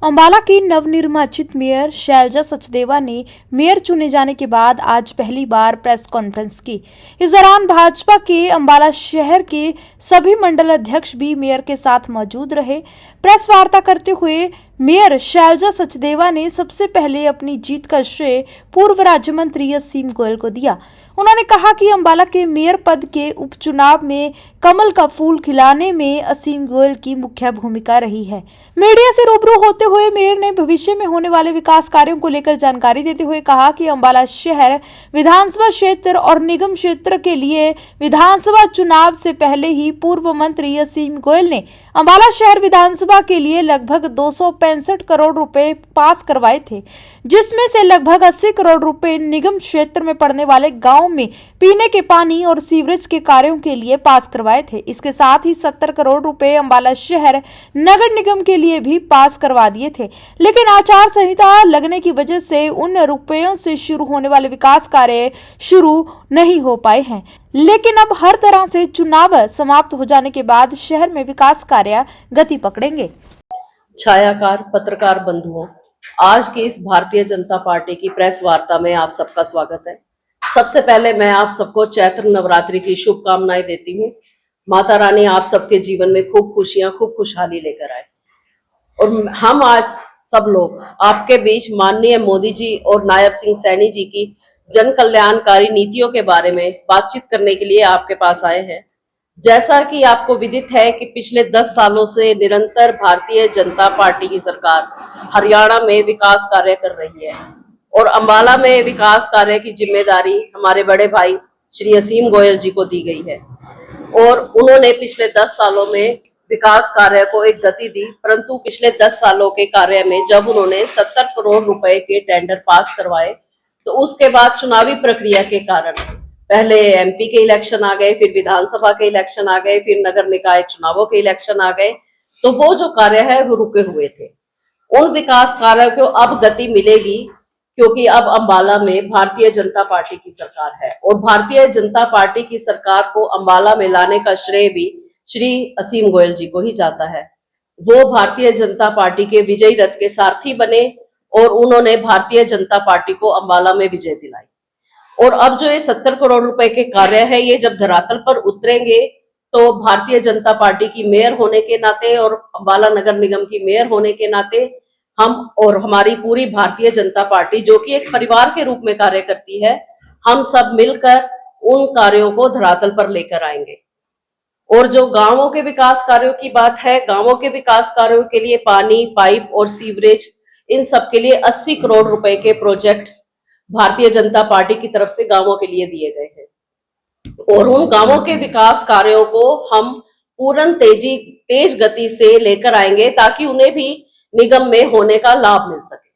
अंबाला की नवनिर्वाचित मेयर शैलजा सचदेवा ने मेयर चुने जाने के बाद आज पहली बार प्रेस कॉन्फ्रेंस की। इस दौरान भाजपा के अंबाला शहर के सभी मंडल अध्यक्ष भी मेयर के साथ मौजूद रहे। प्रेस वार्ता करते हुए मेयर शैलजा सचदेवा ने सबसे पहले अपनी जीत का श्रेय पूर्व राज्य मंत्री असीम गोयल को दिया। उन्होंने कहा कि अंबाला के मेयर पद के उपचुनाव में कमल का फूल खिलाने में असीम गोयल की मुख्य भूमिका रही है। मीडिया से रूबरू होते हुए मेयर ने भविष्य में होने वाले विकास कार्यों को लेकर जानकारी देते हुए कहा कि अंबाला शहर विधानसभा क्षेत्र और निगम क्षेत्र के लिए विधानसभा चुनाव से पहले ही पूर्व मंत्री असीम गोयल ने अंबाला शहर विधानसभा के लिए लगभग 265 करोड़ रुपए पास करवाए थे, जिसमें से लगभग 80 करोड़ रुपए निगम क्षेत्र में पड़ने वाले गांव में पीने के पानी और सीवरेज के कार्यों के लिए पास करवाए थे। इसके साथ ही 70 करोड़ रुपए अंबाला शहर नगर निगम के लिए भी पास करवा दिए थे, लेकिन आचार संहिता लगने की वजह से उन रुपयों से शुरू होने वाले विकास कार्य शुरू नहीं हो पाए हैं। लेकिन अब हर तरह से चुनाव समाप्त हो जाने के बाद शहर में विकास कार्य गति पकड़ेंगे। छायाकार पत्रकार बंधुओं, आज की इस भारतीय जनता पार्टी की प्रेस वार्ता में आप सबका स्वागत है। सबसे पहले मैं आप सबको चैत्र नवरात्रि की शुभकामनाएं देती हूँ। माता रानी आप सबके जीवन में खूब खुशियां, खूब खुशहाली लेकर आए। और हम आज सब लोग आपके बीच माननीय मोदी जी और नायब सिंह सैनी जी की जन कल्याणकारी नीतियों के बारे में बातचीत करने के लिए आपके पास आए हैं। जैसा कि आपको विदित है कि पिछले 10 सालों से निरंतर भारतीय जनता पार्टी की सरकार हरियाणा में विकास कार्य कर रही है और अंबाला में विकास कार्य की जिम्मेदारी हमारे बड़े भाई श्री असीम गोयल जी को दी गई है और उन्होंने पिछले 10 सालों में विकास कार्य को एक गति दी। परंतु पिछले 10 सालों के कार्य में जब उन्होंने 70 करोड़ रुपए के टेंडर पास करवाए तो उसके बाद चुनावी प्रक्रिया के कारण पहले एमपी के इलेक्शन आ गए, फिर विधानसभा के इलेक्शन आ गए, फिर नगर निकाय चुनावों के इलेक्शन आ गए, तो वो जो कार्य है वो रुके हुए थे। उन विकास कार्यों को अब गति मिलेगी क्योंकि अब अंबाला में भारतीय जनता पार्टी की सरकार है और भारतीय जनता पार्टी की सरकार को अंबाला में लाने का श्रेय भी श्री असीम गोयल जी को ही जाता है। वो भारतीय जनता पार्टी के विजयी रथ के सारथी बने और उन्होंने भारतीय जनता पार्टी को अंबाला में विजय दिलाई। और अब जो ये 70 करोड़ रुपए के कार्य है, ये जब धरातल पर उतरेंगे तो भारतीय जनता पार्टी की मेयर होने के नाते और अंबाला नगर निगम की मेयर होने के नाते हम और हमारी पूरी भारतीय जनता पार्टी, जो कि एक परिवार के रूप में कार्य करती है, हम सब मिलकर उन कार्यों को धरातल पर लेकर आएंगे। और जो गांवों के विकास कार्यों की बात है, गांवों के विकास कार्यों के लिए पानी, पाइप और सीवरेज, इन सब के लिए 80 करोड़ रुपए के प्रोजेक्ट्स भारतीय जनता पार्टी की तरफ से गांवों के लिए दिए गए हैं और उन गांवों के विकास कार्यों को हम पूर्ण तेज गति से लेकर आएंगे ताकि उन्हें भी निगम में होने का लाभ मिल सके।